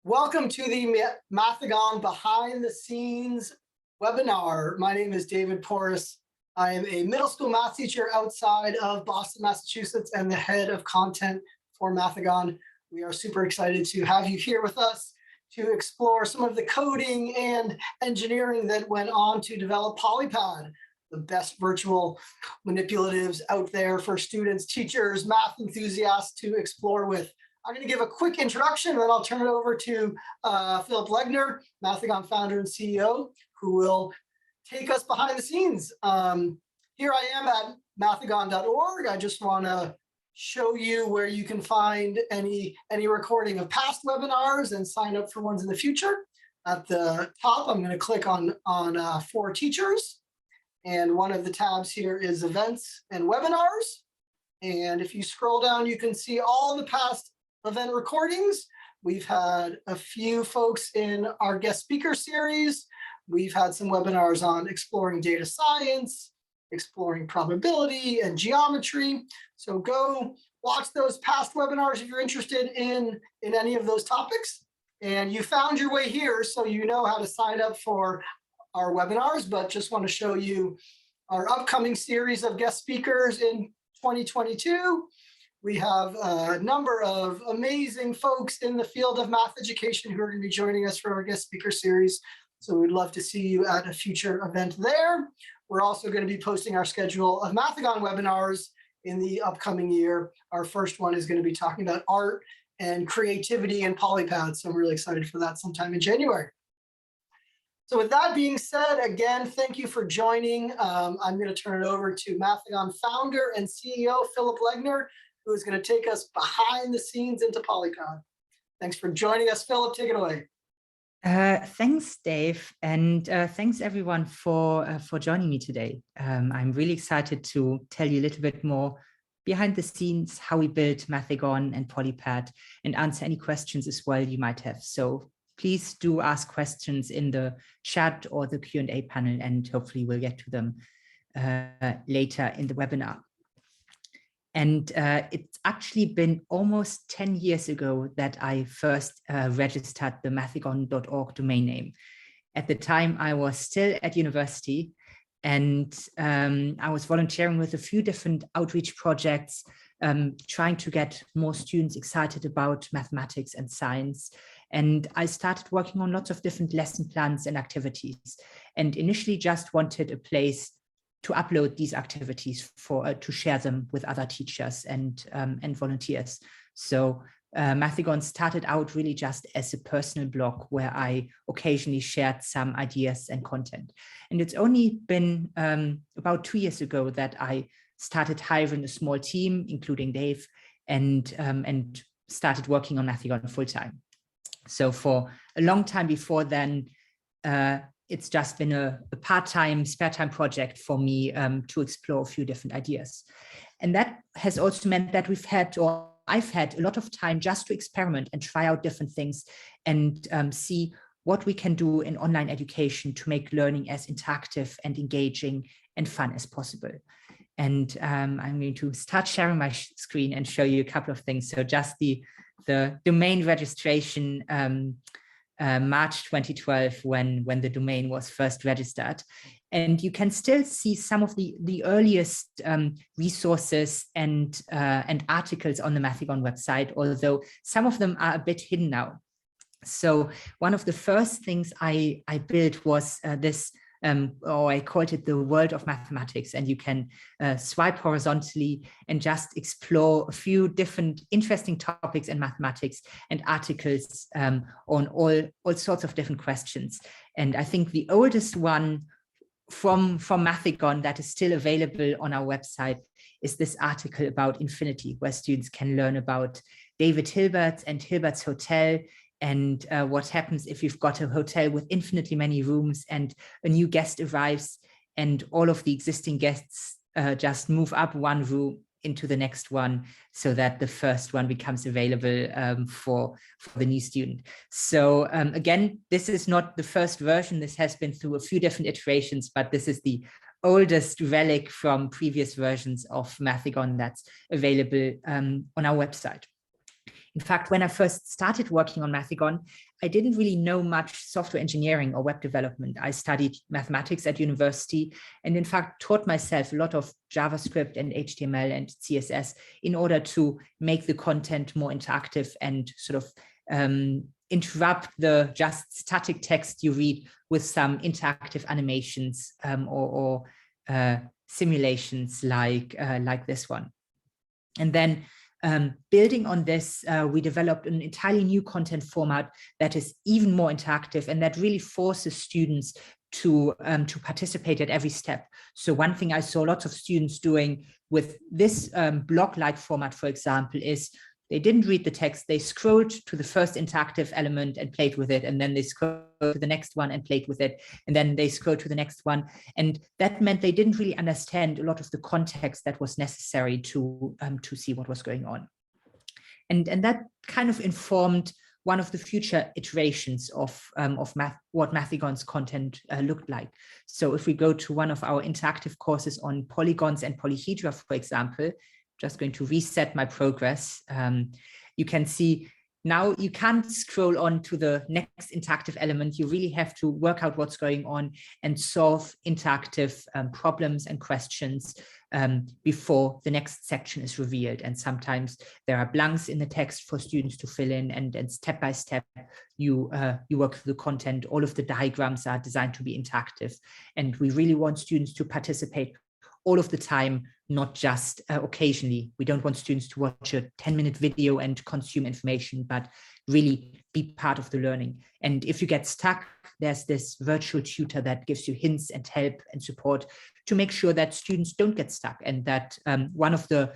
Welcome to the Mathigon Behind the Scenes webinar. My name is David Porras. I am a middle school math teacher outside of Boston, Massachusetts, and the head of content for Mathigon. We are super excited to have you here with us to explore some of the coding and engineering that went on to develop Polypad, the best virtual manipulatives out there for students, teachers, math enthusiasts to explore with. I'm going to give a quick introduction, and then I'll turn it over to Philipp Legner, Mathigon Founder and CEO, who will take us behind the scenes. Here I am at mathigon.org. I just want to show you where you can find any recording of past webinars and sign up for ones in the future. At the top, I'm going to click on For Teachers, and one of the tabs here is Events and Webinars. And if you scroll down, you can see all the past event recordings. We've had a few folks in our guest speaker series. We've had some webinars on exploring data science, exploring probability and geometry. So go watch those past webinars if you're interested in any of those topics. And you found your way here, so you know how to sign up for our webinars, but just want to show you our upcoming series of guest speakers in 2022. We have a number of amazing folks in the field of math education who are going to be joining us for our guest speaker series. So we'd love to see you at a future event there. We're also going to be posting our schedule of Mathigon webinars in the upcoming year. Our first one is going to be talking about art and creativity in Polypad. So I'm really excited for that sometime in January. So with that being said, again, thank you for joining. I'm going to turn it over to Mathigon Founder and CEO, Philipp Legner, who is going to take us behind the scenes into Polypad. Thanks for joining us, Philipp. Take it away. Thanks, Dave, and thanks everyone for joining me today. I'm really excited to tell you a little bit more behind the scenes, how we built Mathigon and Polypad, and answer any questions as well you might have. So please do ask questions in the chat or the Q&A panel, and hopefully we'll get to them later in the webinar. And it's actually been almost 10 years ago that I first registered the mathigon.org domain name. At the time, I was still at university, and I was volunteering with a few different outreach projects, trying to get more students excited about mathematics and science. And I started working on lots of different lesson plans and activities, and initially just wanted a place to upload these activities to share them with other teachers and volunteers. So Mathigon started out really just as a personal blog where I occasionally shared some ideas and content. And it's only been about 2 years ago that I started hiring a small team, including Dave, and started working on Mathigon full-time. So for a long time before then, it's just been a part-time, spare-time project for me to explore a few different ideas. And that has also meant that I've had a lot of time just to experiment and try out different things and see what we can do in online education to make learning as interactive and engaging and fun as possible. And I'm going to start sharing my screen and show you a couple of things. So just the domain registration, March 2012, when the domain was first registered. And you can still see some of the earliest resources and articles on the Mathigon website, although some of them are a bit hidden now. So one of the first things I built was this, or I called it the world of mathematics, and you can swipe horizontally and just explore a few different interesting topics in mathematics and articles on all sorts of different questions. And I think the oldest one from Mathigon that is still available on our website is this article about infinity, where students can learn about David Hilbert and Hilbert's hotel, and what happens if you've got a hotel with infinitely many rooms and a new guest arrives and all of the existing guests just move up one room into the next one so that the first one becomes available for the new student. So again, this is not the first version. This has been through a few different iterations, but this is the oldest relic from previous versions of Mathigon that's available on our website. In fact, when I first started working on Mathigon, I didn't really know much software engineering or web development. I studied mathematics at university and in fact taught myself a lot of JavaScript and HTML and CSS in order to make the content more interactive and sort of interrupt the just static text you read with some interactive animations or simulations like this one. And then building on this, we developed an entirely new content format that is even more interactive and that really forces students to participate at every step. So one thing I saw lots of students doing with this blog-like format, for example, is they didn't read the text, they scrolled to the first interactive element and played with it, and then they scrolled to the next one and played with it, and then they scrolled to the next one. And that meant they didn't really understand a lot of the context that was necessary to see what was going on. And that kind of informed one of the future iterations of what Mathigon's content looked like. So if we go to one of our interactive courses on polygons and polyhedra, for example, just going to reset my progress. You can see now you can't scroll on to the next interactive element. You really have to work out what's going on and solve interactive problems and questions before the next section is revealed. And sometimes there are blanks in the text for students to fill in, and step by step you work through the content. All of the diagrams are designed to be interactive, and we really want students to participate all of the time, not just occasionally. We don't want students to watch a 10-minute video and consume information, but really be part of the learning. And if you get stuck, there's this virtual tutor that gives you hints and help and support to make sure that students don't get stuck. And that one of the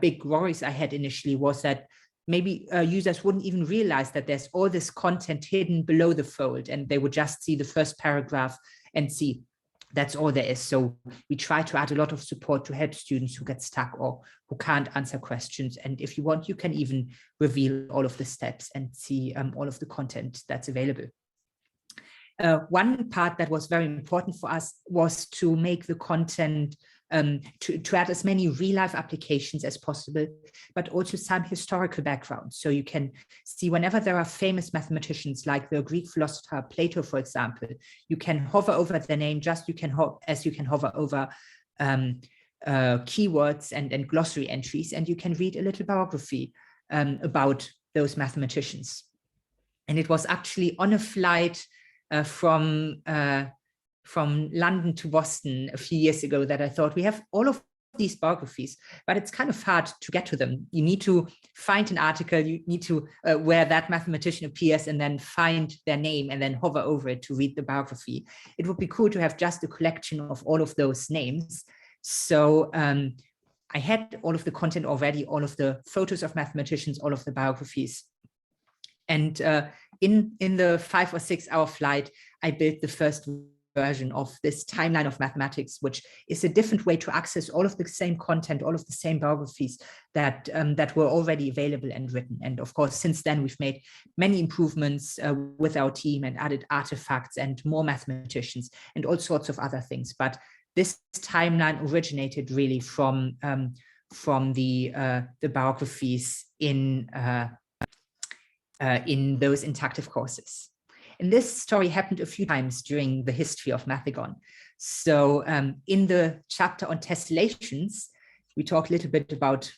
big worries I had initially was that maybe users wouldn't even realize that there's all this content hidden below the fold, and they would just see the first paragraph and see that's all there is. So we try to add a lot of support to help students who get stuck or who can't answer questions. And if you want, you can even reveal all of the steps and see all of the content that's available. One part that was very important for us was to make the content to add as many real-life applications as possible, but also some historical background. So you can see whenever there are famous mathematicians like the Greek philosopher Plato, for example, you can hover over their name as you can hover over keywords and glossary entries, and you can read a little biography about those mathematicians. And it was actually on a flight from London to Boston a few years ago that I thought, we have all of these biographies, but it's kind of hard to get to them. You need to find an article, you need to where that mathematician appears and then find their name and then hover over it to read the biography. It would be cool to have just a collection of all of those names. So I had all of the content already, all of the photos of mathematicians, all of the biographies. And in the 5 or 6 hour flight, I built the first version of this timeline of mathematics, which is a different way to access all of the same content, all of the same biographies that were already available and written. And of course, since then, we've made many improvements with our team and added artifacts and more mathematicians and all sorts of other things. But this timeline originated really from the biographies in those interactive courses. And this story happened a few times during the history of Mathigon. So in the chapter on tessellations, we talk a little bit about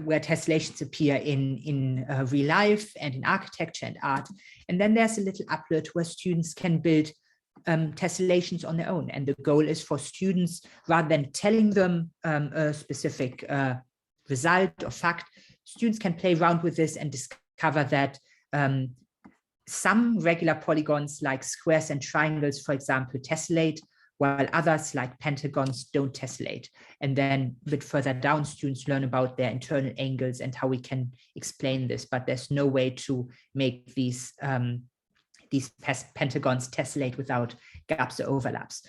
where tessellations appear in real life and in architecture and art. And then there's a little applet where students can build tessellations on their own. And the goal is for students, rather than telling them a specific result or fact, students can play around with this and discover that some regular polygons like squares and triangles, for example, tessellate, while others like pentagons don't tessellate. And then a bit further down, students learn about their internal angles and how we can explain this, but there's no way to make these pentagons tessellate without gaps or overlaps.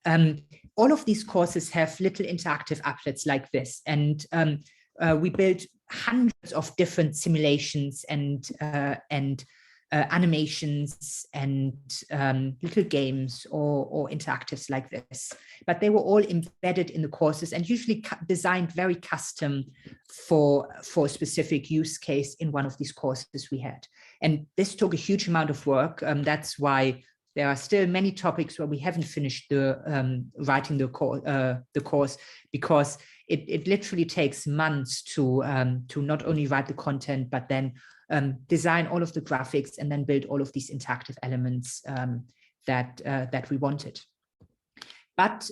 All of these courses have little interactive applets like this, and we built hundreds of different simulations and animations and little games or interactives like this. But they were all embedded in the courses and usually designed very custom for a specific use case in one of these courses we had. And this took a huge amount of work. That's why there are still many topics where we haven't finished writing the course, because it literally takes months to not only write the content, but then design all of the graphics and then build all of these interactive elements that we wanted. But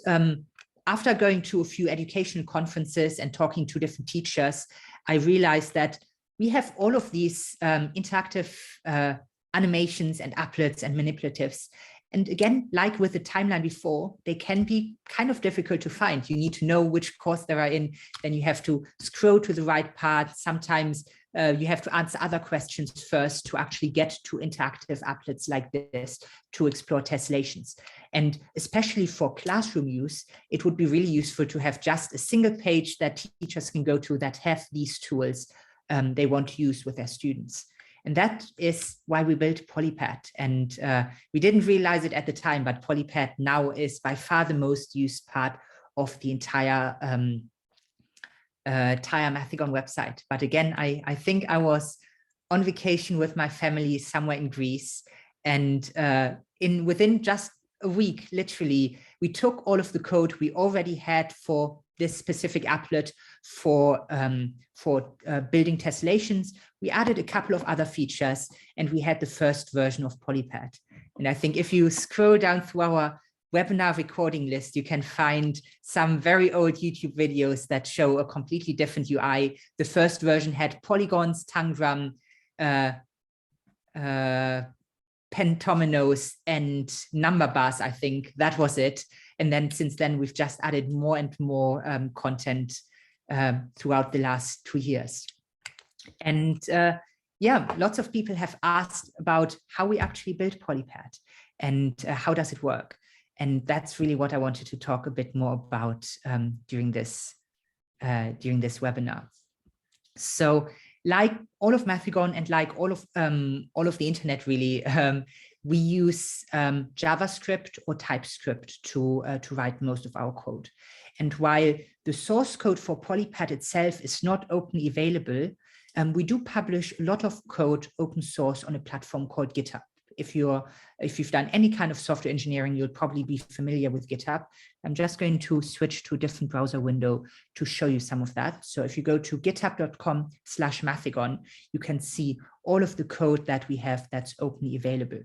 after going to a few educational conferences and talking to different teachers, I realized that we have all of these interactive animations and applets and manipulatives. And again, like with the timeline before, they can be kind of difficult to find. You need to know which course they are in. Then you have to scroll to the right part. Sometimes you have to answer other questions first to actually get to interactive applets like this to explore tessellations. And especially for classroom use, it would be really useful to have just a single page that teachers can go to that have these tools they want to use with their students. And that is why we built Polypad. And we didn't realize it at the time, but Polypad now is by far the most used part of the entire Mathigon website. But again, I think I was on vacation with my family somewhere in Greece. And within just a week, literally, we took all of the code we already had for this specific applet for building tessellations. We added a couple of other features, and we had the first version of Polypad. And I think if you scroll down through our webinar recording list, you can find some very old YouTube videos that show a completely different UI. The first version had polygons, tangram, pentominoes, and number bars, I think. That was it. And then since then, we've just added more and more content throughout the last 2 years. And yeah, lots of people have asked about how we actually build Polypad and how does it work. And that's really what I wanted to talk a bit more about during this webinar. So like all of Mathigon and like all of the internet, really, we use JavaScript or TypeScript to write most of our code. And while the source code for Polypad itself is not openly available, we do publish a lot of code open source on a platform called Github. If you've done any kind of software engineering, you'll probably be familiar with GitHub. I'm just going to switch to a different browser window to show you some of that. So if you go to github.com/Mathigon, you can see all of the code that we have that's openly available.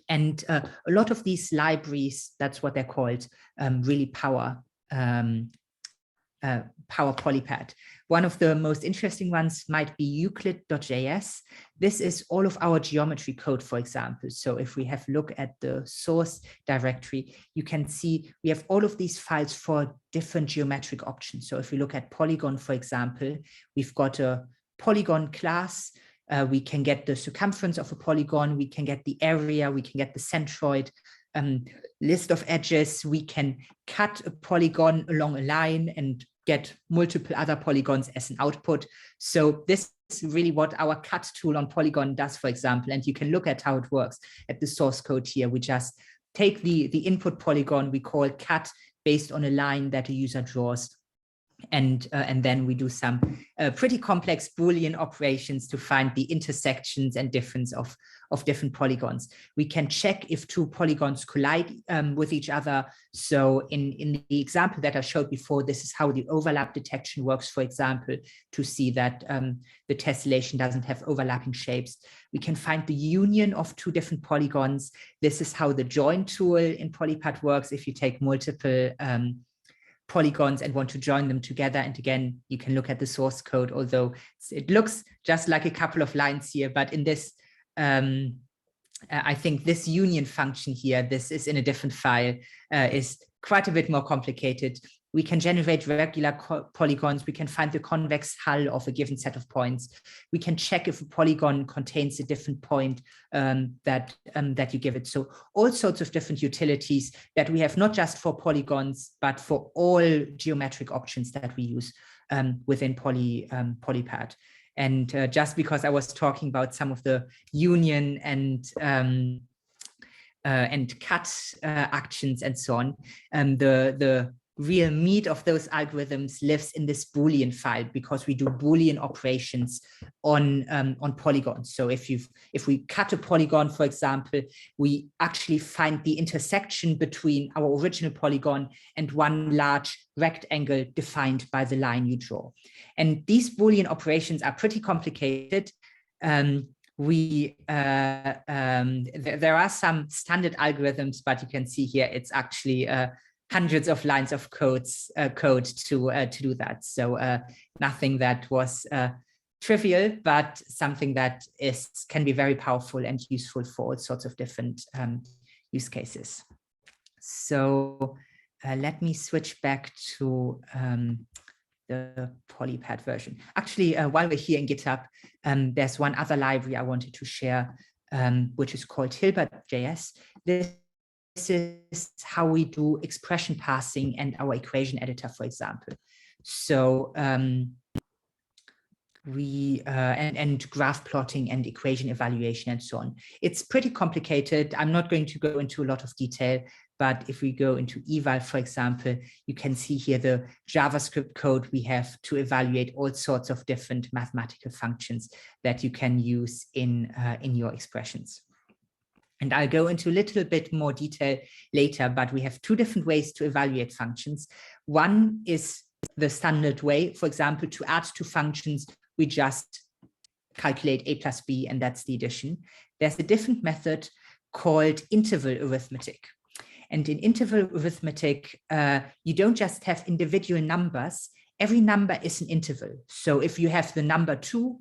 And a lot of these libraries, that's what they're called, really power Polypad. One of the most interesting ones might be Euclid.js. This is all of our geometry code, for example. So if we have a look at the source directory, you can see we have all of these files for different geometric options. So if we look at polygon, for example, we've got a polygon class. We can get the circumference of a polygon. We can get the area. We can get the centroid. List of edges. We can cut a polygon along a line and get multiple other polygons as an output. So this is really what our cut tool on Polygon does, for example, and you can look at how it works at the source code here. We just take the input polygon we call cut based on a line that a user draws. And then we do some pretty complex Boolean operations to find the intersections and difference of different polygons. We can check if two polygons collide with each other. So in the example that I showed before, this is how the overlap detection works, for example, to see that the tessellation doesn't have overlapping shapes. We can find the union of two different polygons. This is how the join tool in Polypad works if you take multiple polygons and want to join them together. And again, you can look at the source code, although it looks just like a couple of lines here, but in this, I think this union function here, this is in a different file, is quite a bit more complicated. We can generate regular polygons. We can find the convex hull of a given set of points. We can check if a polygon contains a different point that you give it. So all sorts of different utilities that we have, not just for polygons, but for all geometric options that we use within Polypad. And just because I was talking about some of the union and cut actions and so on, the real meat of those algorithms lives in this Boolean file, because we do Boolean operations on polygons. So if we cut a polygon, for example, we actually find the intersection between our original polygon and one large rectangle defined by the line you draw. And these Boolean operations are pretty complicated. There are some standard algorithms, but you can see here it's actually hundreds of lines of code to do that. So nothing that was trivial, but something that can be very powerful and useful for all sorts of different use cases. So let me switch back to the Polypad version. Actually, while we're here in GitHub, there's one other library I wanted to share, which is called Hilbert Js. This is how we do expression parsing and our equation editor, for example. So and graph plotting and equation evaluation and so on. It's pretty complicated. I'm not going to go into a lot of detail, but if we go into eval, for example, you can see here the JavaScript code we have to evaluate all sorts of different mathematical functions that you can use in your expressions. And I'll go into a little bit more detail later, but we have two different ways to evaluate functions. One is the standard way. For example, to add two functions, we just calculate a plus b, and that's the addition. There's a different method called interval arithmetic. And in interval arithmetic, you don't just have individual numbers. Every number is an interval. So if you have the number 2,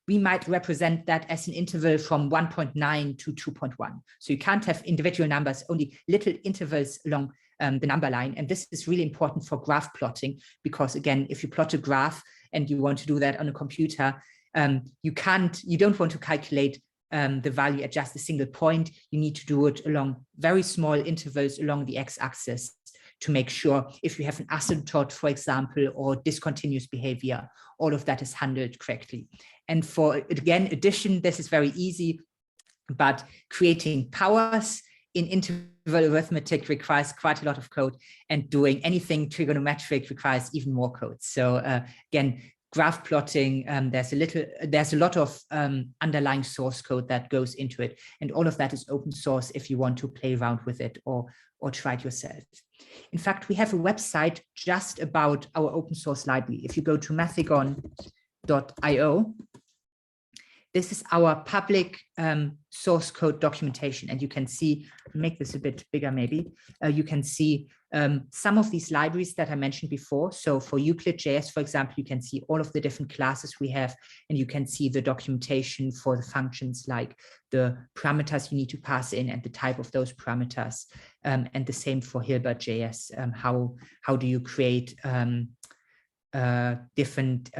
we might represent that as an interval from 1.9 to 2.1. So you can't have individual numbers, only little intervals along the number line. And this is really important for graph plotting, because again, if you plot a graph and you want to do that on a computer, you don't want to calculate the value at just a single point. You need to do it along very small intervals along the x-axis to make sure if you have an asymptote, for example, or discontinuous behavior, all of that is handled correctly. And for, again, addition, this is very easy, but creating powers in interval arithmetic requires quite a lot of code, and doing anything trigonometric requires even more code. So again, graph plotting, there's a lot of underlying source code that goes into it, and all of that is open source if you want to play around with it or try it yourself. In fact, we have a website just about our open source library. If you go to mathigon.io, this is our public source code documentation, and you can see, make this a bit bigger maybe, you can see some of these libraries that I mentioned before. So for Euclid Js, for example, you can see all of the different classes we have, and you can see the documentation for the functions, like the parameters you need to pass in and the type of those parameters. And the same for Hilbert Js. How do you create different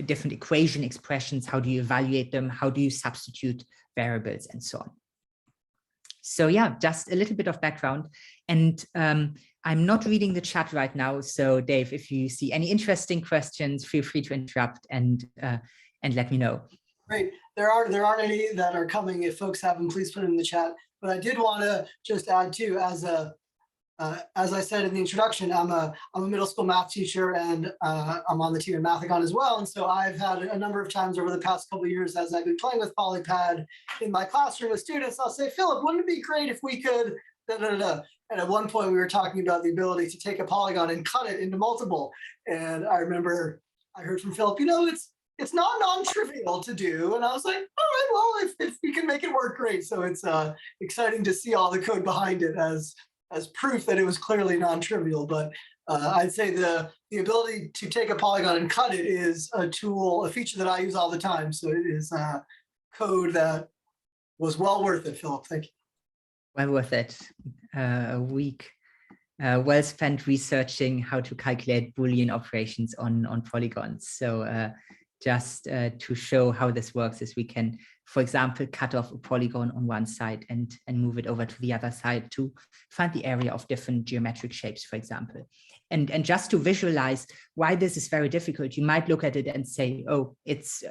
different equation expressions? How do you evaluate them? How do you substitute variables and so on? So yeah, just a little bit of background. And I'm not reading the chat right now. So Dave, if you see any interesting questions, feel free to interrupt and let me know. Great. There aren't any that are coming. If folks have them, please put them in the chat. But I did want to just add too, as I said in the introduction, I'm a middle school math teacher, and I'm on the team at Mathigon as well. And so I've had a number of times over the past couple of years, as I've been playing with Polypad in my classroom with students, I'll say, Philip, wouldn't it be great if we could, da, da, da, da. And at one point we were talking about the ability to take a polygon and cut it into multiple. And I remember I heard from Philip, it's not non-trivial to do. And I was like, all right, well, if we can make it work, great. So it's exciting to see all the code behind it as proof that it was clearly non-trivial. But I'd say the ability to take a polygon and cut it is a feature that I use all the time. So it is code that was well worth it, Philip. Thank you. Well worth it. A week well spent researching how to calculate Boolean operations on polygons. So just to show how this works is we can, for example, cut off a polygon on one side and move it over to the other side to find the area of different geometric shapes, for example. And just to visualize why this is very difficult, you might look at it and say, oh, it's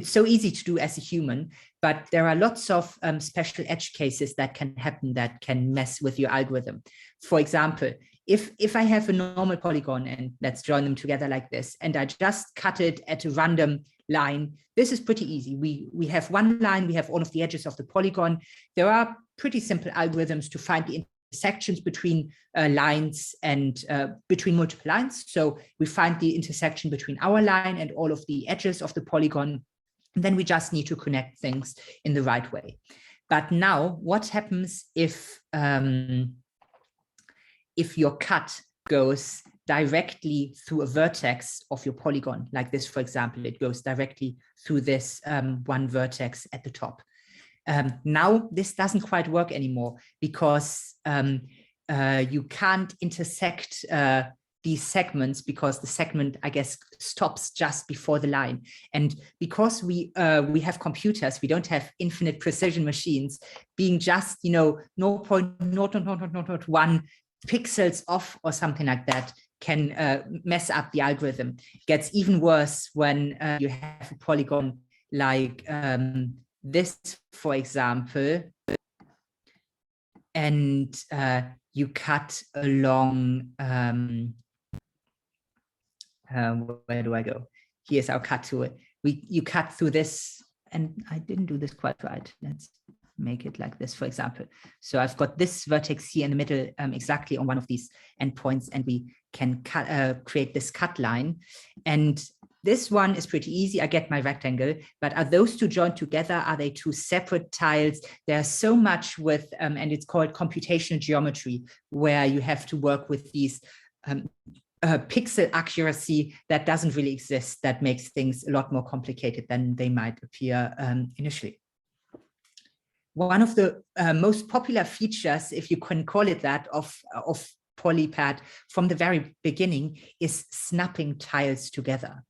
so easy to do as a human, but there are lots of special edge cases that can happen that can mess with your algorithm. For example, if I have a normal polygon, and let's join them together like this, and I just cut it at a random line, this is pretty easy. We have one line, we have all of the edges of the polygon. There are pretty simple algorithms to find the intersections between lines and between multiple lines. So we find the intersection between our line and all of the edges of the polygon. And then we just need to connect things in the right way. But now what happens if your cut goes directly through a vertex of your polygon, like this, for example, it goes directly through this one vertex at the top. Now this doesn't quite work anymore because you can't intersect these segments, because the segment, I guess, stops just before the line. And because we have computers, we don't have infinite precision machines, being just, 0.0.1 pixels off or something like that can mess up the algorithm. It gets even worse when you have a polygon like this, for example, and you cut along, where do I go? Here's our cut to it. You cut through this, and I didn't do this quite right. Let's make it like this, for example. So I've got this vertex here in the middle, exactly on one of these endpoints, and we can create this cut line. And this one is pretty easy. I get my rectangle, but are those two joined together? Are they two separate tiles? There's so much with, and it's called computational geometry, where you have to work with these pixel accuracy that doesn't really exist, that makes things a lot more complicated than they might appear initially. One of the most popular features, if you can call it that, of Polypad from the very beginning is snapping tiles together.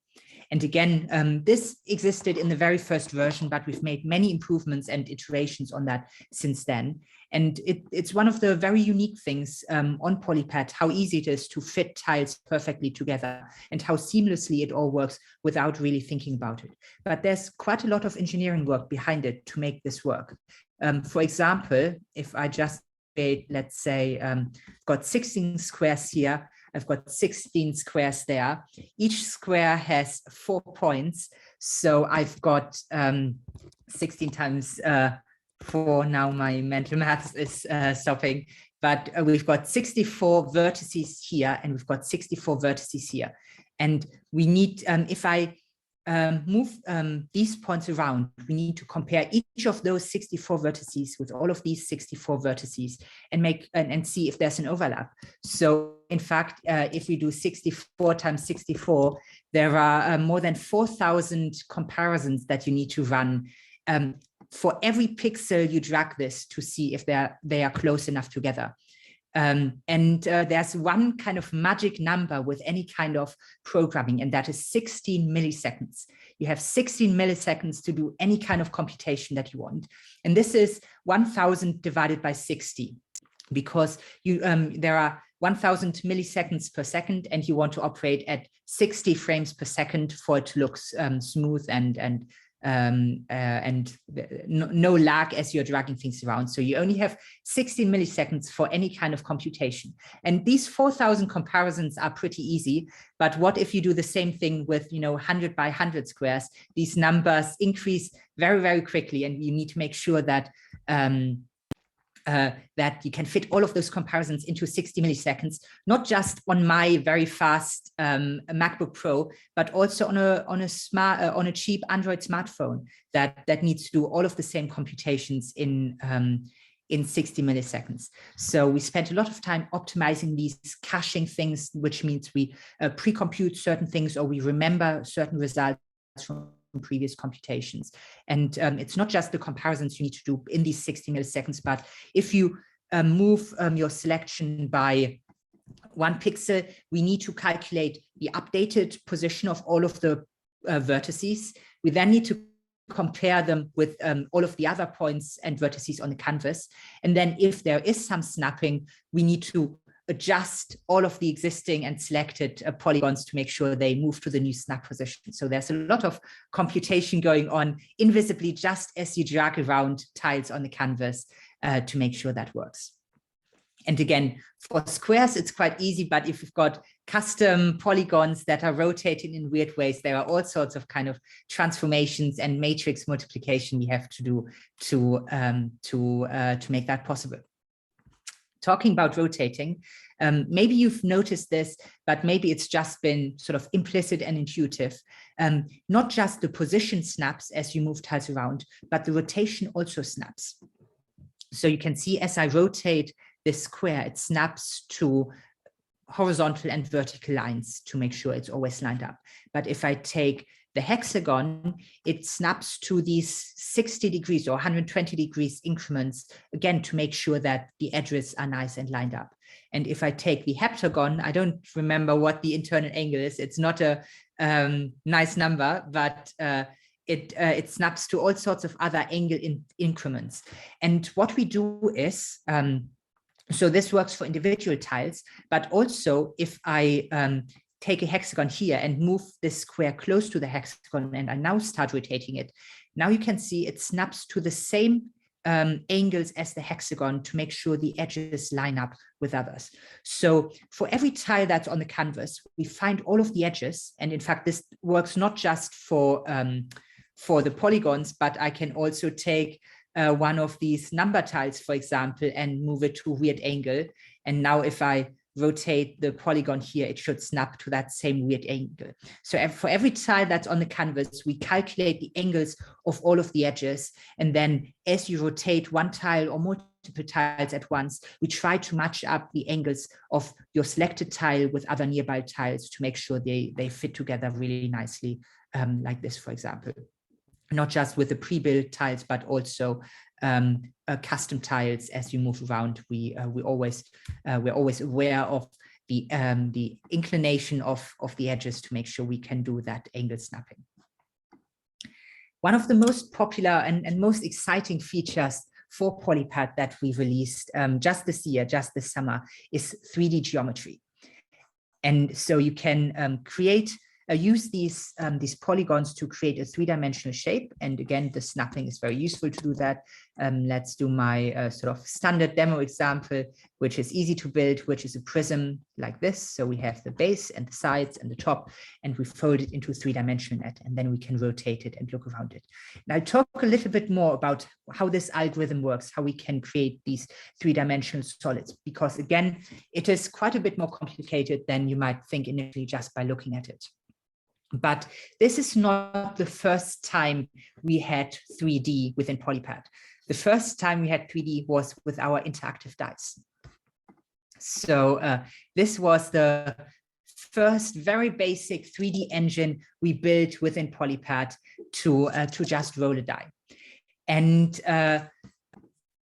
And again, this existed in the very first version, but we've made many improvements and iterations on that since then. And it's one of the very unique things on Polypad, how easy it is to fit tiles perfectly together and how seamlessly it all works without really thinking about it. But there's quite a lot of engineering work behind it to make this work. For example, if I just create, let's say, got 16 squares here, I've got 16 squares there. Each square has 4 points. So I've got 16 times 4. Now my mental maths is stopping. But we've got 64 vertices here, and we've got 64 vertices here. And we need, if I move these points around, we need to compare each of those 64 vertices with all of these 64 vertices and make and see if there's an overlap. So in fact, if we do 64 times 64, there are more than 4,000 comparisons that you need to run for every pixel you drag this to see if they are close enough together. There's one kind of magic number with any kind of programming, and that is 16 milliseconds. You have 16 milliseconds to do any kind of computation that you want. And this is 1,000 divided by 60, because there are 1,000 milliseconds per second, and you want to operate at 60 frames per second for it to look smooth and no lag as you're dragging things around. So you only have 16 milliseconds for any kind of computation. And these 4,000 comparisons are pretty easy. But what if you do the same thing with 100 by 100 squares? These numbers increase very, very quickly, and you need to make sure that that you can fit all of those comparisons into 60 milliseconds, not just on my very fast MacBook Pro, but also on a cheap Android smartphone that needs to do all of the same computations in 60 milliseconds. So we spent a lot of time optimizing these caching things, which means we pre-compute certain things, or we remember certain results from previous computations. And it's not just the comparisons you need to do in these 60 milliseconds, but if you move your selection by 1 pixel, we need to calculate the updated position of all of the vertices. We then need to compare them with all of the other points and vertices on the canvas. And then if there is some snapping, we need to adjust all of the existing and selected polygons to make sure they move to the new snap position. So there's a lot of computation going on invisibly just as you drag around tiles on the canvas to make sure that works. And again, for squares, it's quite easy, but if you've got custom polygons that are rotating in weird ways, there are all sorts of kind of transformations and matrix multiplication we have to do to make that possible. Talking about rotating, maybe you've noticed this, but maybe it's just been sort of implicit and intuitive. Not just the position snaps as you move tiles around, but the rotation also snaps. So you can see as I rotate this square, it snaps to horizontal and vertical lines to make sure it's always lined up. But if I take the hexagon, it snaps to these 60 degrees or 120 degrees increments, again, to make sure that the edges are nice and lined up. And if I take the heptagon, I don't remember what the internal angle is. It's not a nice number, but it snaps to all sorts of other angle increments. And what we do is, so this works for individual tiles, but also if I take a hexagon here and move this square close to the hexagon, and I now start rotating it, now you can see it snaps to the same angles as the hexagon to make sure the edges line up with others. So for every tile that's on the canvas, we find all of the edges. And in fact, this works not just for the polygons, but I can also take one of these number tiles, for example, and move it to a weird angle. And now if I rotate the polygon here, it should snap to that same weird angle. So for every tile that's on the canvas, we calculate the angles of all of the edges. And then as you rotate one tile or multiple tiles at once, we try to match up the angles of your selected tile with other nearby tiles to make sure they fit together really nicely, like this, for example. Not just with the pre-built tiles, but also custom tiles. As you move around, we're always aware of the inclination of the edges to make sure we can do that angle snapping. One of the most popular and most exciting features for Polypad that we released just this year, just this summer, is 3D geometry. And so you can use these polygons to create a three-dimensional shape. And again, the snapping is very useful to do that. Let's do my sort of standard demo example, which is easy to build, which is a prism like this. So we have the base and the sides and the top, and we fold it into a three-dimensional net, and then we can rotate it and look around it. And I'll talk a little bit more about how this algorithm works, how we can create these three-dimensional solids, because again, it is quite a bit more complicated than you might think initially just by looking at it. But this is not the first time we had 3D within Polypad. The first time we had 3D was with our interactive dice. So this was the first very basic 3D engine we built within Polypad to just roll a die. And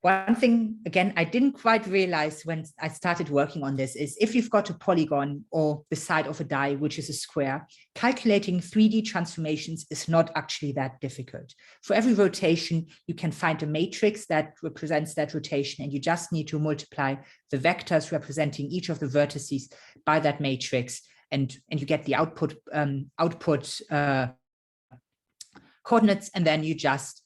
one thing, again, I didn't quite realize when I started working on this is if you've got a polygon or the side of a die, which is a square, calculating 3D transformations is not actually that difficult. For every rotation, you can find a matrix that represents that rotation, and you just need to multiply the vectors representing each of the vertices by that matrix, and you get the output coordinates, and then you just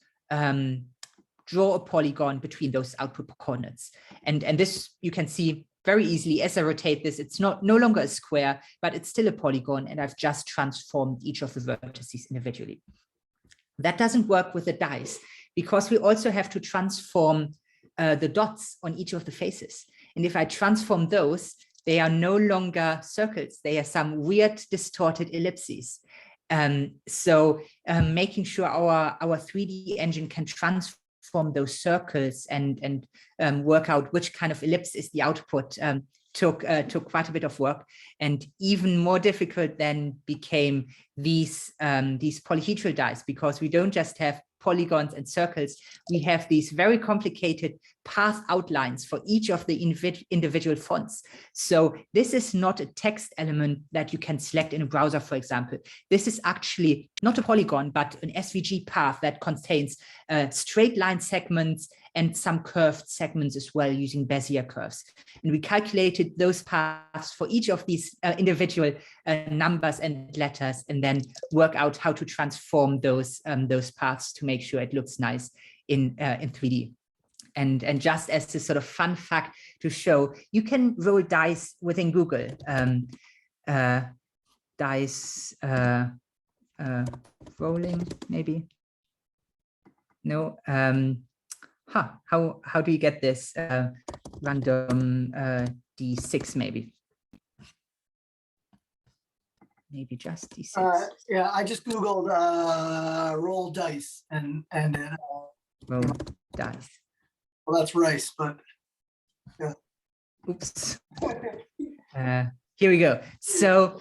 draw a polygon between those output coordinates. And this you can see very easily as I rotate this. It's no longer a square, but it's still a polygon, and I've just transformed each of the vertices individually. That doesn't work with the dice because we also have to transform the dots on each of the faces. And if I transform those, they are no longer circles. They are some weird distorted ellipses. So making sure our 3D engine can transform those circles and work out which kind of ellipse is the output took quite a bit of work. And even more difficult then became these polyhedral dice, because we don't just have polygons and circles, we have these very complicated path outlines for each of the individual fonts. So this is not a text element that you can select in a browser, for example. This is actually not a polygon, but an SVG path that contains straight line segments and some curved segments as well using Bezier curves. And we calculated those paths for each of these individual numbers and letters, and then work out how to transform those paths to make sure it looks nice in 3D. And just as a sort of fun fact to show, you can roll dice within Google. Dice rolling, maybe. No. How do you get this? Random D6, maybe. Maybe just D6. Yeah, I just Googled roll dice and roll dice. Well, that's rice, but yeah. Oops. Here we go. So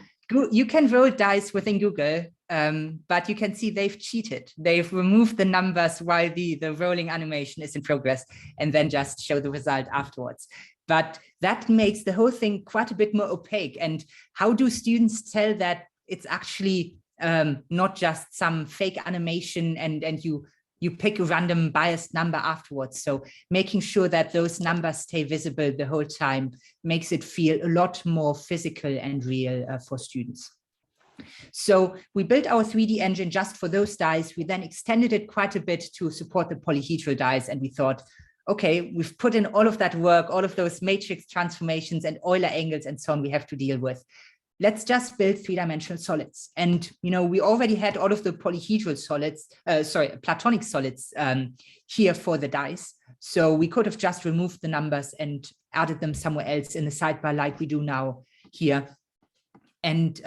you can roll dice within Google, but you can see they've cheated. They've removed the numbers while the rolling animation is in progress, and then just show the result afterwards. But that makes the whole thing quite a bit more opaque. And how do students tell that it's actually not just some fake animation and you pick a random biased number afterwards? So making sure that those numbers stay visible the whole time makes it feel a lot more physical and real for students. So we built our 3D engine just for those dice. We then extended it quite a bit to support the polyhedral dice. And we thought, okay, we've put in all of that work, all of those matrix transformations and Euler angles and so on we have to deal with. Let's just build three-dimensional solids. And, we already had all of the polyhedral solids, platonic solids here for the dice. So we could have just removed the numbers and added them somewhere else in the sidebar like we do now here. And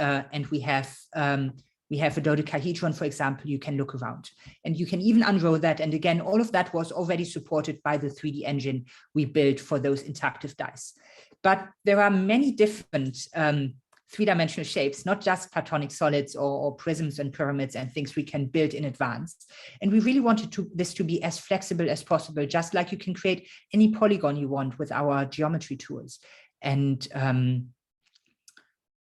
we have a dodecahedron, for example, you can look around. And you can even unroll that. And again, all of that was already supported by the 3D engine we built for those interactive dice. But there are many different three-dimensional shapes, not just platonic solids or prisms and pyramids and things we can build in advance. And we really wanted this to be as flexible as possible, just like you can create any polygon you want with our geometry tools. And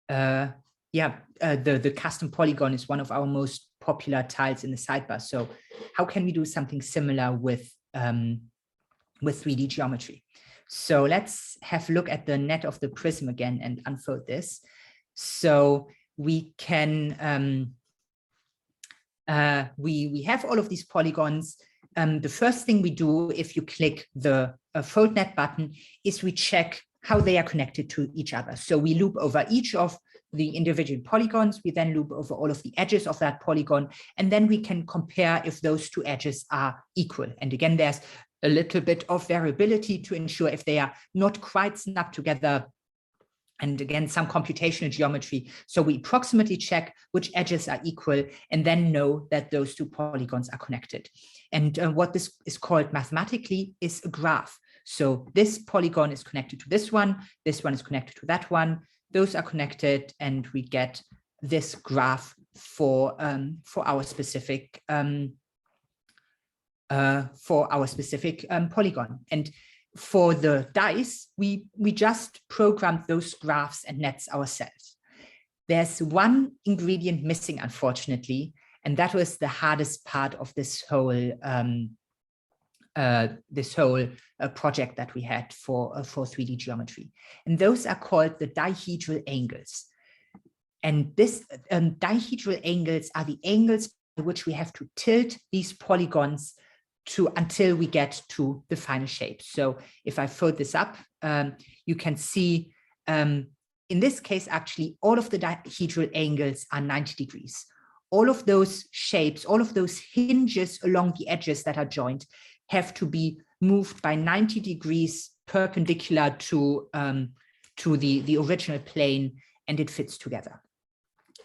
the custom polygon is one of our most popular tiles in the sidebar. So how can we do something similar with 3D geometry? So let's have a look at the net of the prism again and unfold this. So we can, we have all of these polygons. The first thing we do if you click the fold net button is we check how they are connected to each other. So we loop over each of the individual polygons. We then loop over all of the edges of that polygon, and then we can compare if those two edges are equal. And again, there's a little bit of variability to ensure if they are not quite snapped together. And again, some computational geometry. So we approximately check which edges are equal and then know that those two polygons are connected. And what this is called mathematically is a graph. So this polygon is connected to this one is connected to that one. Those are connected, and we get this graph for our specific polygon. And for the dice, we just programmed those graphs and nets ourselves. There's one ingredient missing, unfortunately, and that was the hardest part of this whole project that we had for 3D geometry. And those are called the dihedral angles. And this dihedral angles are the angles by which we have to tilt these polygons until we get to the final shape. So if I fold this up, you can see in this case, actually, all of the dihedral angles are 90 degrees. All of those shapes, all of those hinges along the edges that are joined have to be moved by 90 degrees perpendicular to the original plane, and it fits together.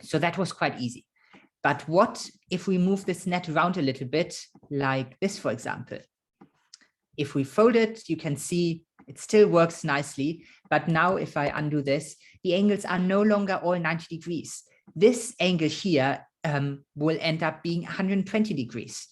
So that was quite easy. But what if we move this net around a little bit, like this, for example? If we fold it, you can see it still works nicely. But now if I undo this, the angles are no longer all 90 degrees. This angle here will end up being 120 degrees.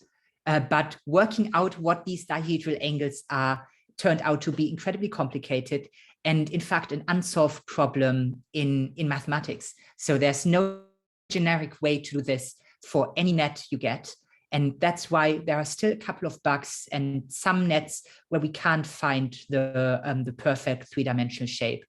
But working out what these dihedral angles are turned out to be incredibly complicated and, in fact, an unsolved problem in mathematics. So there's no generic way to do this for any net you get. And that's why there are still a couple of bugs and some nets where we can't find the perfect three-dimensional shape.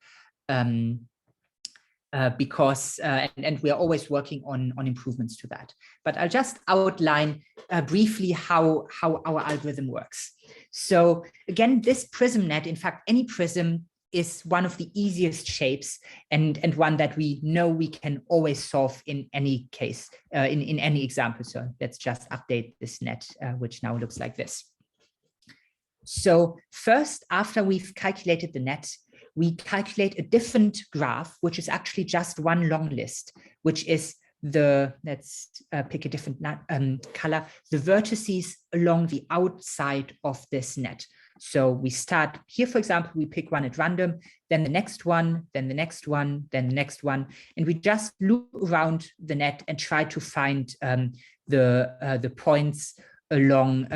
Because and we are always working on improvements to that. But I'll just outline briefly how our algorithm works. So again, this prism net, in fact, any prism is one of the easiest shapes and one that we know we can always solve in any case, in any example. So let's just update this net, which now looks like this. So first, after we've calculated the net, we calculate a different graph, which is actually just one long list, which is let's pick a different color, the vertices along the outside of this net. So we start here, for example, we pick one at random, then the next one, then the next one, then the next one, and we just loop around the net and try to find the points along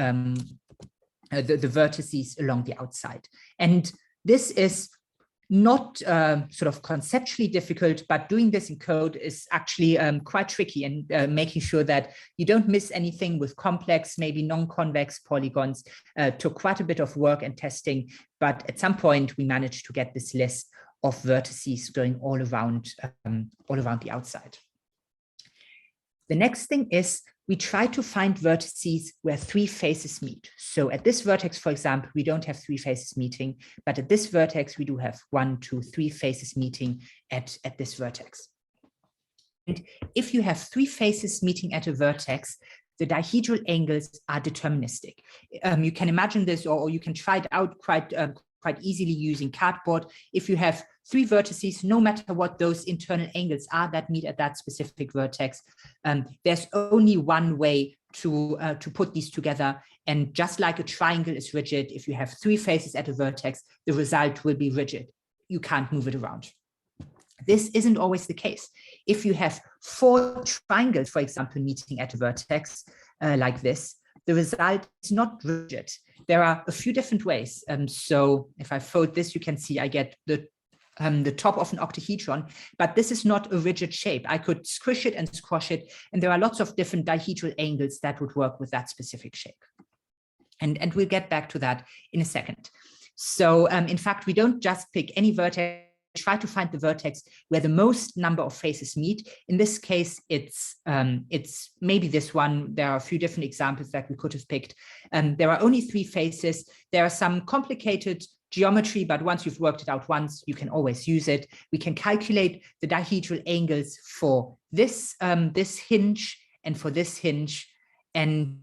the vertices along the outside. And this is not sort of conceptually difficult, but doing this in code is actually quite tricky, and making sure that you don't miss anything with complex, maybe non-convex polygons took quite a bit of work and testing. But at some point, we managed to get this list of vertices going all around the outside. The next thing is we try to find vertices where three faces meet. So at this vertex, for example, we don't have three faces meeting, but at this vertex, we do have 1, 2, 3 faces meeting at this vertex. And if you have three faces meeting at a vertex, the dihedral angles are deterministic. You can imagine this, or you can try it out quite easily using cardboard. If you have three vertices, no matter what those internal angles are that meet at that specific vertex, there's only one way to put these together. And just like a triangle is rigid, if you have three faces at a vertex, the result will be rigid. You can't move it around. This isn't always the case. If you have 4 triangles, for example, meeting at a vertex like this, the result is not rigid. There are a few different ways. So if I fold this, you can see I get the top of an octahedron, but this is not a rigid shape. I could squish it and squash it, and there are lots of different dihedral angles that would work with that specific shape. And we'll get back to that in a second. So in fact, we don't just pick any vertex, try to find the vertex where the most number of faces meet. In this case, it's maybe this one. There are a few different examples that we could have picked. There are only 3 faces. There are some complicated geometry, but once you've worked it out once, you can always use it. We can calculate the dihedral angles for this this hinge and for this hinge, and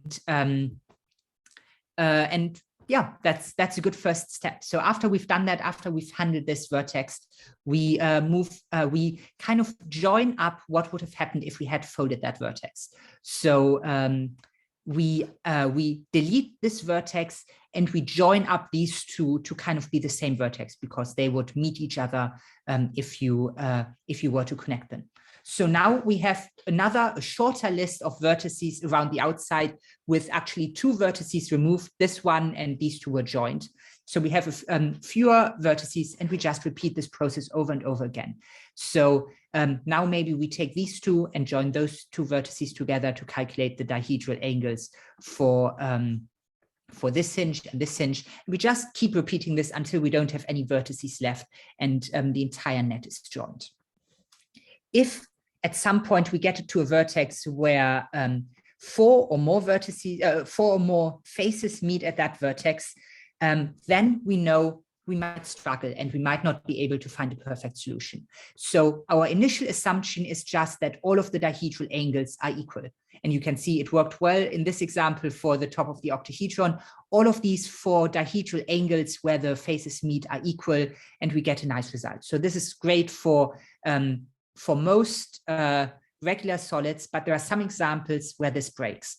yeah, that's a good first step. So after we've done that, after we've handled this vertex, we we kind of join up what would have happened if we had folded that vertex. So we delete this vertex and we join up these two to kind of be the same vertex, because they would meet each other if you were to connect them. So now we have a shorter list of vertices around the outside, with actually 2 vertices removed. This one and these 2 were joined. So we have fewer vertices, and we just repeat this process over and over again. So now maybe we take these 2 and join those 2 vertices together to calculate the dihedral angles for this hinge and this hinge. We just keep repeating this until we don't have any vertices left, and the entire net is joined. If at some point we get to a vertex where 4 or more vertices, 4 or more faces meet at that vertex, then we know we might struggle and we might not be able to find a perfect solution. So our initial assumption is just that all of the dihedral angles are equal. And you can see it worked well in this example for the top of the octahedron. All of these 4 dihedral angles where the faces meet are equal, and we get a nice result. So this is great for most regular solids, but there are some examples where this breaks.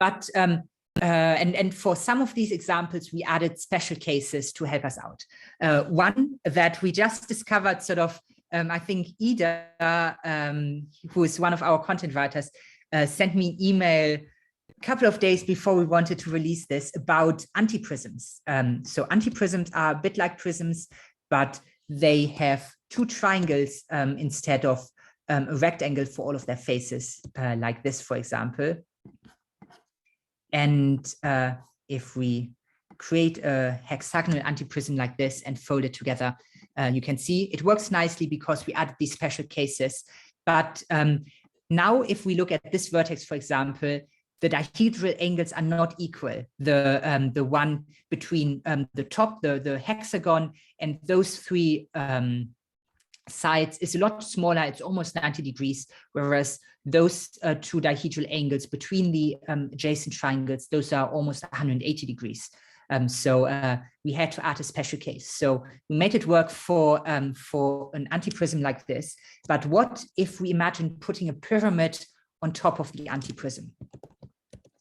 But and for some of these examples, we added special cases to help us out. One that we just discovered, sort of, I think Ida, who is one of our content writers, sent me an email a couple of days before we wanted to release this about anti-prisms. So anti-prisms are a bit like prisms, but they have 2 triangles instead of a rectangle for all of their faces, like this, for example. And if we create a hexagonal antiprism like this and fold it together, you can see it works nicely because we added these special cases. But now if we look at this vertex, for example, the dihedral angles are not equal. The one between the top, the hexagon, and those three sides is a lot smaller. It's almost 90 degrees, whereas those two dihedral angles between the adjacent triangles, those are almost 180 degrees. So we had to add a special case. So we made it work for an antiprism like this. But what if we imagine putting a pyramid on top of the antiprism?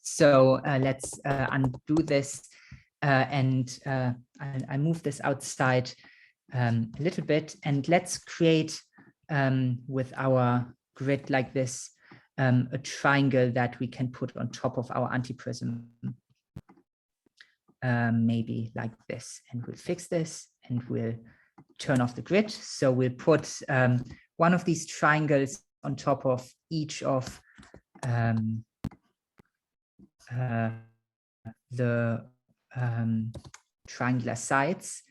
So let's undo this, and I move this outside a little bit, and let's create with our grid like this a triangle that we can put on top of our antiprism. Maybe like this, and we'll fix this and we'll turn off the grid. So we'll put one of these triangles on top of each of the triangular sides.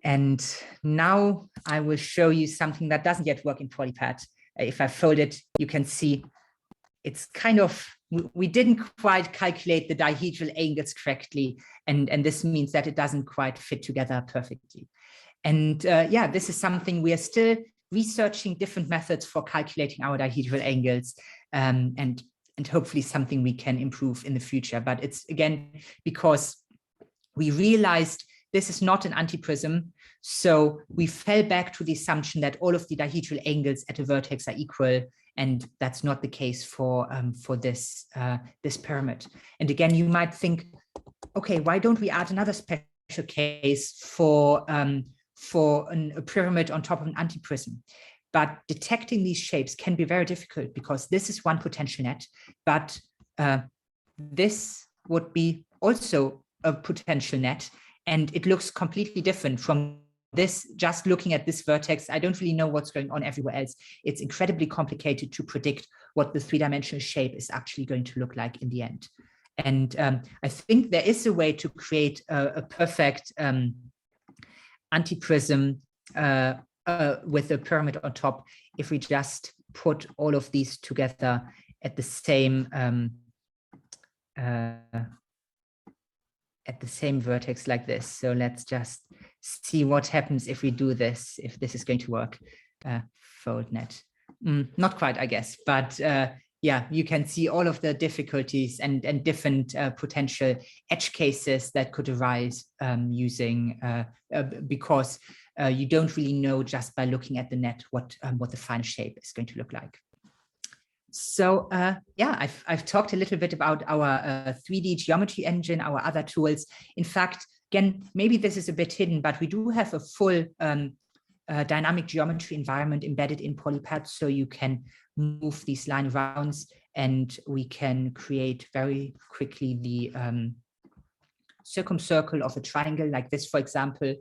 And now I will show you something that doesn't yet work in Polypad. If I fold it, you can see it's kind of, we didn't quite calculate the dihedral angles correctly. And this means that it doesn't quite fit together perfectly. And yeah, this is something we are still researching different methods for calculating our dihedral angles, and hopefully something we can improve in the future. But it's again, because we realized this is not an antiprism. So we fell back to the assumption that all of the dihedral angles at a vertex are equal. And that's not the case for this pyramid. And again, you might think, okay, why don't we add another special case for a pyramid on top of an antiprism? But detecting these shapes can be very difficult because this is one potential net, but this would be also a potential net, and it looks completely different from this. Just looking at this vertex, I don't really know what's going on everywhere else. It's incredibly complicated to predict what the three-dimensional shape is actually going to look like in the end. And I think there is a way to create a perfect antiprism with a pyramid on top if we just put all of these together at the same vertex like this. So let's just see what happens if we do this, if this is going to work. Fold net. Not quite, I guess, but yeah, you can see all of the difficulties and different potential edge cases that could arise using because you don't really know just by looking at the net what the final shape is going to look like. So yeah, I've talked a little bit about our 3D geometry engine, our other tools. In fact, again, maybe this is a bit hidden, but we do have a full dynamic geometry environment embedded in Polypad, so you can move these line rounds and we can create very quickly the circumcircle of a triangle like this, for example.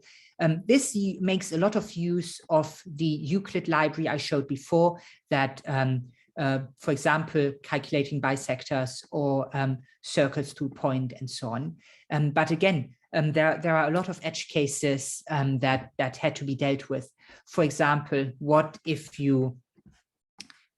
This makes a lot of use of the Euclid library I showed before that, for example, calculating bisectors or circles to point and so on. But again, there are a lot of edge cases that had to be dealt with. For example, what if you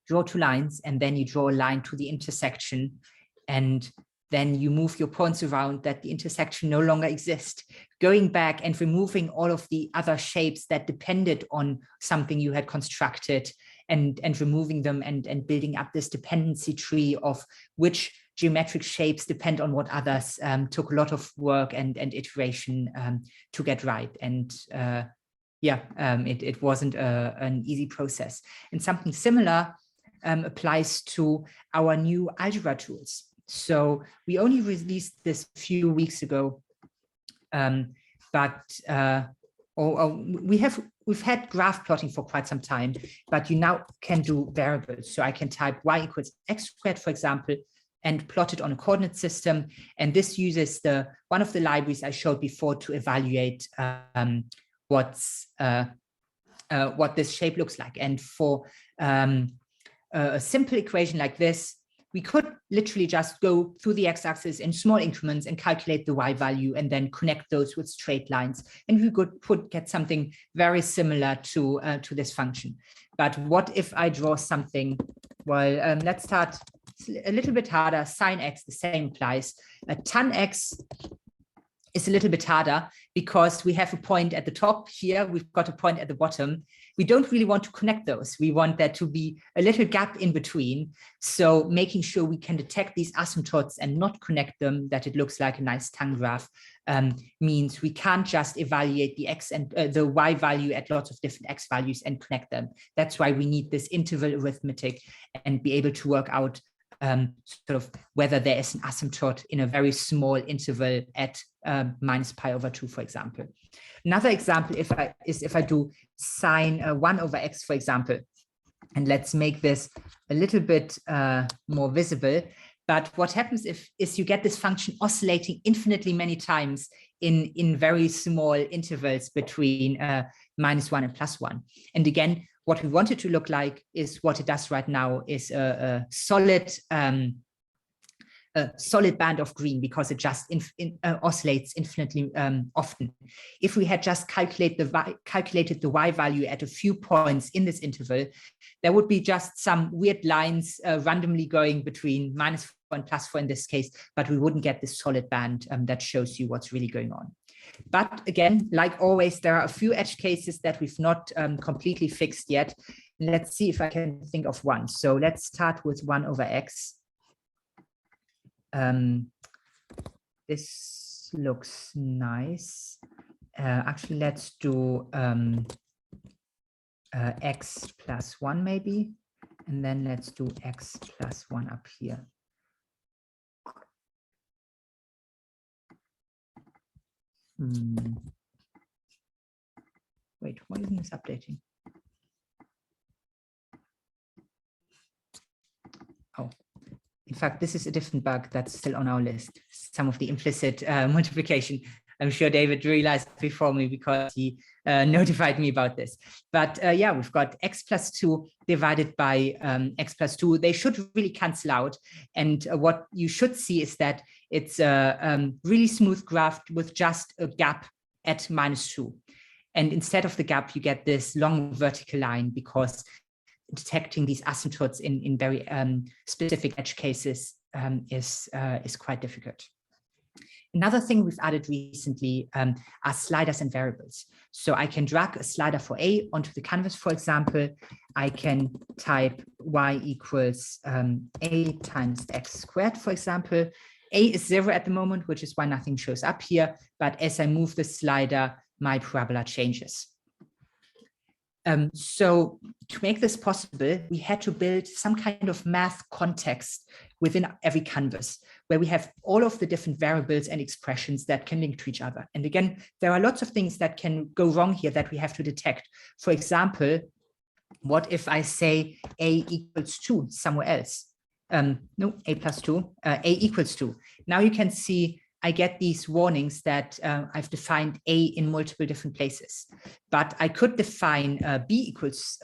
draw two lines and then you draw a line to the intersection and then you move your points around that the intersection no longer exists, going back and removing all of the other shapes that depended on something you had constructed and removing them and building up this dependency tree of which geometric shapes depend on what others took a lot of work and iteration to get right. And yeah, it wasn't an easy process. And something similar applies to our new algebra tools. So we only released this a few weeks ago, but we've had graph plotting for quite some time, but you now can do variables. So I can type y equals x squared, for example, and plot it on a coordinate system. And this uses one of the libraries I showed before to evaluate what this shape looks like. And for a simple equation like this, we could literally just go through the x-axis in small increments and calculate the y value and then connect those with straight lines. And we could get something very similar to this function. But what if I draw something? Well, let's start a little bit harder. Sine x, the same applies. Tan x is a little bit harder because we have a point at the top here. We've got a point at the bottom. We don't really want to connect those. We want there to be a little gap in between. So making sure we can detect these asymptotes and not connect them, that it looks like a nice tan graph, means we can't just evaluate the x and the y value at lots of different x values and connect them. That's why we need this interval arithmetic and be able to work out sort of whether there is an asymptote in a very small interval at minus pi over 2, for example. Another example is if I do sine 1 over x, for example, and let's make this a little bit more visible. But what happens is you get this function oscillating infinitely many times in very small intervals between -1 and +1. And again, what we want it to look like is what it does right now, is a solid band of green, because it just oscillates infinitely often. If we had just calculated the y value at a few points in this interval, there would be just some weird lines randomly going between -4 and +4 in this case, but we wouldn't get this solid band that shows you what's really going on. But again, like always, there are a few edge cases that we've not completely fixed yet. Let's see if I can think of one. So let's start with 1 over x. This looks nice. Actually, let's do x plus 1 maybe. And then let's do x plus 1 up here. Wait, why isn't this updating? Oh, in fact, this is a different bug that's still on our list. Some of the implicit multiplication. I'm sure David realized before me because he notified me about this. But yeah, we've got x plus 2 divided by x plus 2. They should really cancel out. And what you should see is that it's a really smooth graph with just a gap at -2. And instead of the gap, you get this long vertical line, because detecting these asymptotes in very specific edge cases is quite difficult. Another thing we've added recently are sliders and variables. So I can drag a slider for A onto the canvas, for example. I can type y equals A times x squared, for example. A is 0 at the moment, which is why nothing shows up here. But as I move the slider, my parabola changes. So to make this possible, we had to build some kind of math context within every canvas, where we have all of the different variables and expressions that can link to each other. And again, there are lots of things that can go wrong here that we have to detect. For example, what if I say A equals 2 somewhere else? No, A plus 2, A equals 2. Now you can see I get these warnings that I've defined A in multiple different places. But I could define B equals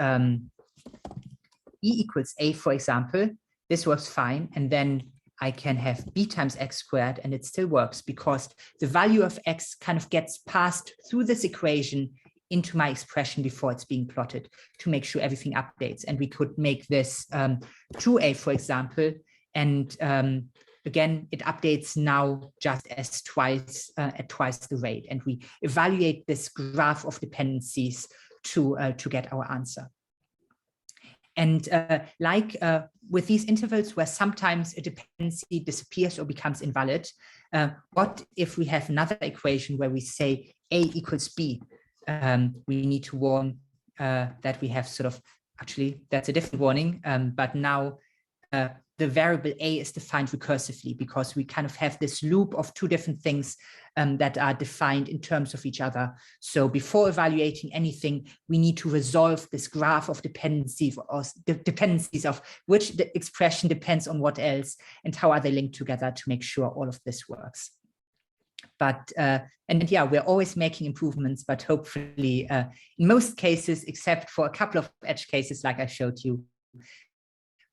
A, for example. This works fine. And then I can have B times x squared, and it still works, because the value of x kind of gets passed through this equation into my expression before it's being plotted, to make sure everything updates. And we could make this 2a, for example, and again, it updates now just as at twice the rate, and we evaluate this graph of dependencies to get our answer. And like with these intervals where sometimes a dependency disappears or becomes invalid, what if we have another equation where we say A equals B? We need to warn that we have sort of, actually, that's a different warning, but now the variable A is defined recursively, because we kind of have this loop of two different things that are defined in terms of each other. So before evaluating anything, we need to resolve this graph of dependencies, or dependencies of which the expression depends on what else, and how are they linked together to make sure all of this works. But, and yeah, we're always making improvements, but hopefully in most cases, except for a couple of edge cases, like I showed you,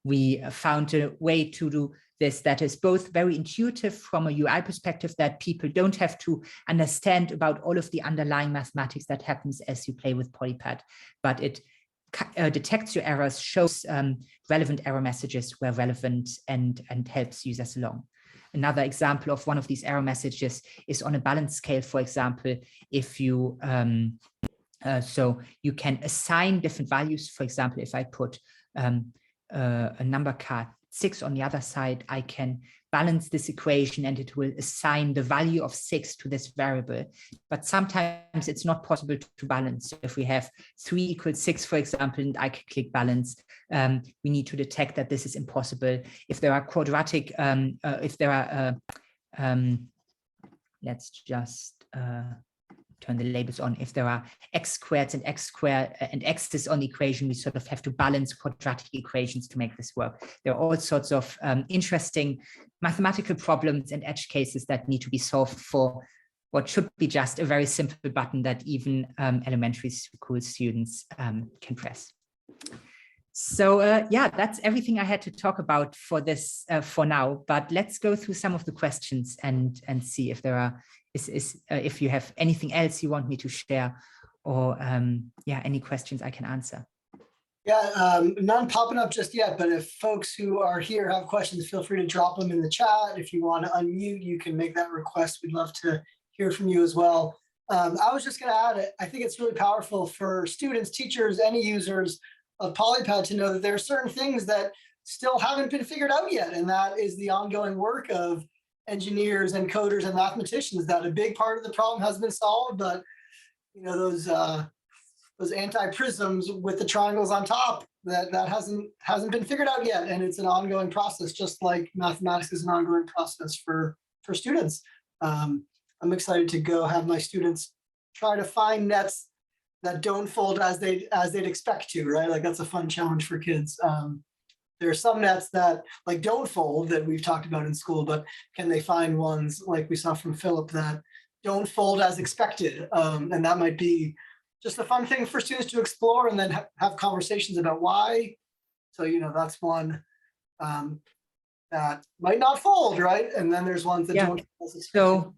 we found a way to do this that is both very intuitive from a UI perspective, that people don't have to understand about all of the underlying mathematics that happens as you play with Polypad, but it detects your errors, shows relevant error messages where relevant, and helps users along. Another example of one of these error messages is on a balance scale, for example, if you so you can assign different values. For example, if I put a number card 6 on the other side, I can balance this equation and it will assign the value of 6 to this variable. But sometimes it's not possible to balance. So if we have 3 equals 6, for example, and I can click balance, we need to detect that this is impossible. If there are quadratic, if there are, let's just turn the labels on. If there are x squareds and x squared and x's on the equation, we sort of have to balance quadratic equations to make this work. There are all sorts of interesting mathematical problems and edge cases that need to be solved for what should be just a very simple button that even elementary school students can press. So yeah, that's everything I had to talk about for this for now. But let's go through some of the questions and see if there are if you have anything else you want me to share, or yeah, any questions I can answer. Yeah, none popping up just yet, but if folks who are here have questions, feel free to drop them in the chat. If you want to unmute, you can make that request. We'd love to hear from you as well. I was just going to add, I think it's really powerful for students, teachers, any users of Polypad to know that there are certain things that still haven't been figured out yet. And that is the ongoing work of engineers and coders and mathematicians, that a big part of the problem has been solved, but you know, those anti-prisms with the triangles on top, that hasn't been figured out yet. And it's an ongoing process, just like mathematics is an ongoing process for students. I'm excited to go have my students try to find nets that don't fold as they'd expect to, right? Like that's a fun challenge for kids. There are some nets that like don't fold that we've talked about in school, but can they find ones like we saw from Philip that don't fold as expected? And that might be just a fun thing for students to explore and then have conversations about why. So, you know, that's one that might not fold, right? And then there's ones that don't fold as expected. So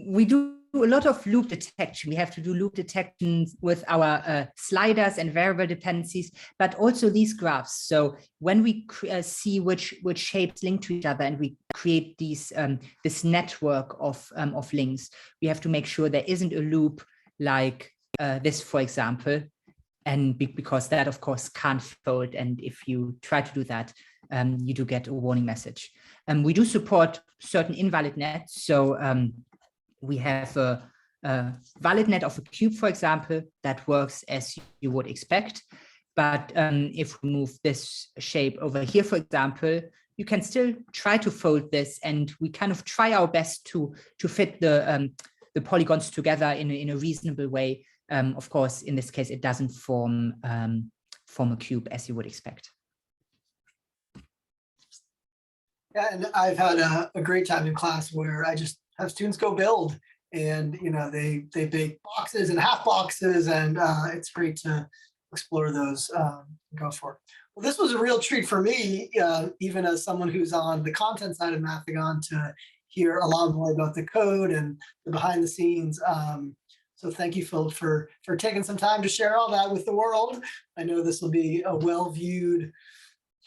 we do a lot of loop detection. We have to do loop detection with our sliders and variable dependencies, but also these graphs. So when we see which shapes link to each other and we create these this network of links, we have to make sure there isn't a loop like this, for example, and because that of course can't fold. And if you try to do that, you do get a warning message. We do support certain invalid nets. So we have a valid net of a cube, for example, that works as you would expect. But if we move this shape over here, for example, you can still try to fold this, and we kind of try our best to fit the polygons together in a reasonable way. Of course, in this case, it doesn't form a cube as you would expect. Yeah, and I've had a great time in class where I just have students go build, and you know they bake boxes and half boxes, and it's great to explore those. Go for it. Well, this was a real treat for me, even as someone who's on the content side of Mathigon, to hear a lot more about the code and the behind the scenes. So thank you, Philip, for taking some time to share all that with the world. I know this will be a well-viewed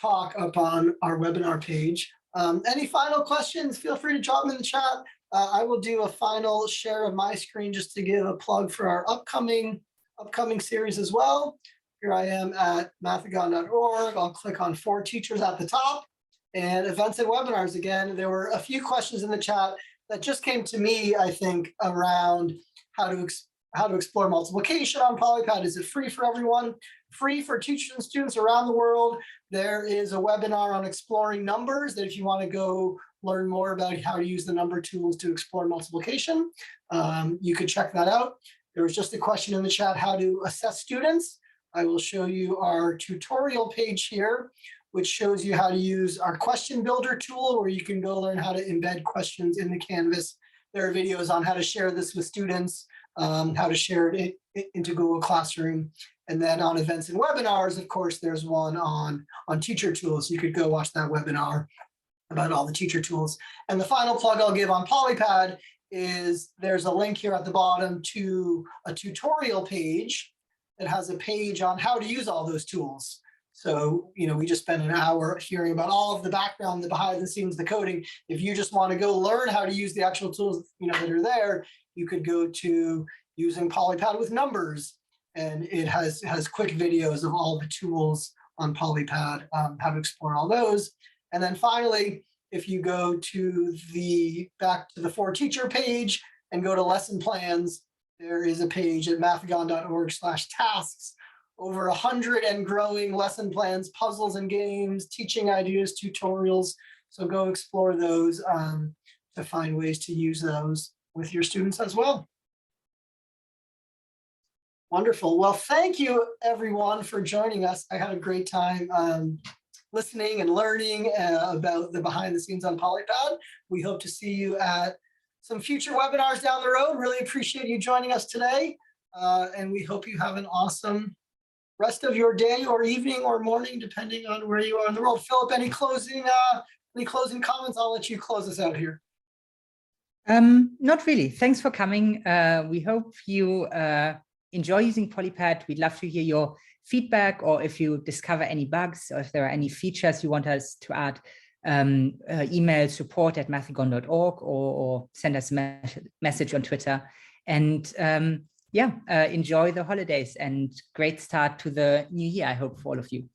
talk up on our webinar page. Any final questions? Feel free to drop them in the chat. I will do a final share of my screen just to give a plug for our upcoming series as well. Here I am at mathigon.org. I'll click on For Teachers at the top, and events and webinars. Again, there were a few questions in the chat that just came to me, I think, around how to explore multiplication on Polypad. Is it free for everyone? Free for teachers and students around the world. There is a webinar on exploring numbers that if you want to go learn more about how to use the number tools to explore multiplication, you could check that out. There was just a question in the chat, how to assess students. I will show you our tutorial page here, which shows you how to use our question builder tool, where you can go learn how to embed questions in the Canvas. There are videos on how to share this with students. how to share it into Google Classroom. And then on events and webinars, of course, there's one on Teacher Tools. You could go watch that webinar about all the teacher tools. And the final plug I'll give on Polypad is there's a link here at the bottom to a tutorial page that has a page on how to use all those tools. So, we just spent an hour hearing about all of the background, the behind the scenes, the coding. If you just want to go learn how to use the actual tools, that are there, you could go to using Polypad with numbers. And it has quick videos of all the tools on Polypad, how to explore all those. And then finally, if you go to back to the For Teacher page and go to lesson plans, there is a page at mathigon.org/tasks, over 100 and growing lesson plans, puzzles and games, teaching ideas, tutorials. So go explore those to find ways to use those with your students as well. Wonderful. Well, thank you everyone for joining us. I had a great time listening and learning about the behind the scenes on Polypad. We hope to see you at some future webinars down the road. Really appreciate you joining us today. And we hope you have an awesome rest of your day or evening or morning, depending on where you are in the world. Philip, any closing comments? I'll let you close us out here. Not really. Thanks for coming. We hope you enjoy using Polypad. We'd love to hear your feedback, or if you discover any bugs, or if there are any features you want us to add, email support@mathigon.org or send us a message on Twitter. And enjoy the holidays and great start to the new year, I hope, for all of you.